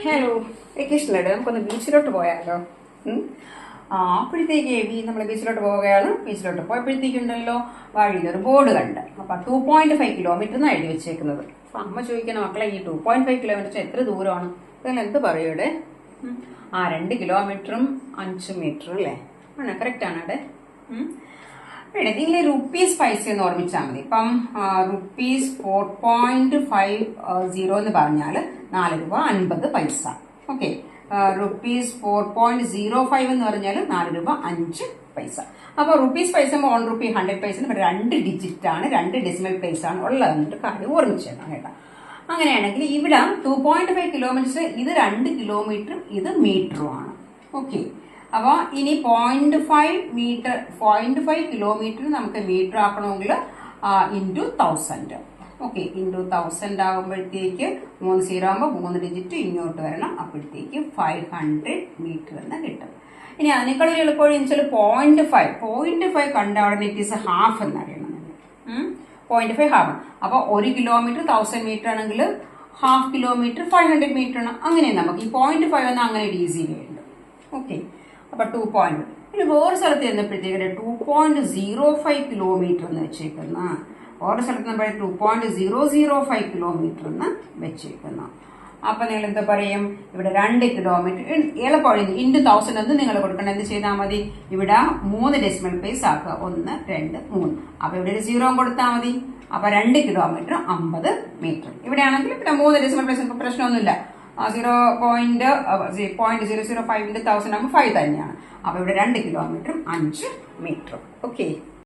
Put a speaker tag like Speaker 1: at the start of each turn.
Speaker 1: Hello, വെക്കേഷനിലായിട്ട് നമുക്കൊന്ന് ബീച്ചിലോട്ട് പോയാലോ? അപ്പോഴത്തേക്ക് നമ്മൾ ബീച്ചിലോട്ട് പോവുകയാണ്. ബീച്ചിലോട്ട് പോയപ്പോഴത്തേക്കുണ്ടല്ലോ വഴിയിലൊരു ബോർഡ് കണ്ട്. അപ്പം 2.5 കിലോമീറ്റർ എന്ന് എഴുതി വെച്ചേക്കുന്നത്. അപ്പം അമ്മ ചോദിക്കണം, മക്കളെ ഈ 2.5 കിലോമീറ്റർ എത്ര ദൂരമാണ്? നിങ്ങൾ എന്ത് പറയൂടെ? 2 കിലോമീറ്ററും 5 മീറ്ററും അല്ലേ? ആണ്, കറക്റ്റ് ആണ് അവിടെ. പിന്നെ ഇതിലെ റുപ്പീസ് പൈസ എന്ന് ഓർമ്മിച്ചാൽ മതി. ഇപ്പം റുപ്പീസ് 4.50 എന്ന് പറഞ്ഞാൽ 4 രൂപ 50 പൈസ. ഓക്കെ, റുപ്പീസ് 4.05 എന്ന് പറഞ്ഞാൽ 4 രൂപ 5 പൈസ. അപ്പൊ റുപ്പീസ് പൈസ 1 റുപ്പി 100 പൈസ 2 ഡിജിറ്റ് ആണ്, 2 ഡെസിമൽ പ്ലേസ് ആണ് ഉള്ളതെന്നിട്ട് കാര്യം ഓർമ്മിച്ചേക്കാം കേട്ടോ. അങ്ങനെയാണെങ്കിൽ ഇവിടെ 2.5 കിലോമീറ്റർ, ഇത് 2 കിലോമീറ്ററും ഇത് മീറ്ററും ആണ്. ഓക്കെ, അപ്പൊ ഇനി 0.5 കിലോമീറ്റർ നമുക്ക് മീറ്റർ ആക്കണമെങ്കിൽ ഇൻറ്റു 1000. ഓക്കെ, ഇൻറ്റു 1000 ആകുമ്പോഴത്തേക്ക് 3 0 ആകുമ്പോൾ 3 ഡിജിറ്റ് ഇങ്ങോട്ട് വരണം. അപ്പോഴത്തേക്ക് 500 മീറ്റർ എന്ന് കിട്ടും. ഇനി അതിനേക്കാളൊരു എളുപ്പവഴി എന്ന് വെച്ചാൽ 0.5 കണ്ട അവിടെ ഇറ്റ് ഈസ് ഹാഫ് എന്നറിയണമെന്നുണ്ട്. 0.5 ഹാഫ്. അപ്പൊ 1 കിലോമീറ്റർ 1000 മീറ്റർ ആണെങ്കിൽ ഹാഫ് കിലോമീറ്റർ 500 മീറ്റർ ആണ്. അങ്ങനെ നമുക്ക് ഈ 0.5 എന്ന് അങ്ങനെ ഈസി വേണ്ട. ഓക്കെ, അപ്പൊ 2. പിന്നെ വേറെ സ്ഥലത്ത് ചെന്നപ്പോഴത്തേക്ക് 2.05 കിലോമീറ്റർ എന്ന് വെച്ചേക്കുന്ന, വേറെ സ്ഥലത്ത് നമ്മൾ 2.005 കിലോമീറ്റർ എന്ന് വെച്ചേക്കുന്ന. അപ്പൊ നിങ്ങൾ എന്താ പറയും? ഇവിടെ 2 കിലോമീറ്റർ എളുപ്പവഴി ഇൻറ്റു 1000 എന്ന് നിങ്ങൾ കൊടുക്കണം. എന്ത് ചെയ്താൽ മതി? ഇവിടെ 3 ഡെസിമൽ പ്ലേസ് ആക്കുക. 1 2 3. അപ്പൊ ഇവിടെ ഒരു 0 കൊടുത്താൽ മതി. അപ്പൊ 2 കിലോമീറ്റർ 50 മീറ്റർ. ഇവിടെ ആണെങ്കിൽ പിന്നെ 3 ഡെസിമൽ പ്ലേസ് പ്രശ്നമൊന്നുമില്ല. 0.005 1000 ആകുമ്പോൾ 5 തന്നെയാണ്. അപ്പൊ ഇവിടെ 2 കിലോമീറ്ററും 5 മീറ്ററും. ഓക്കെ.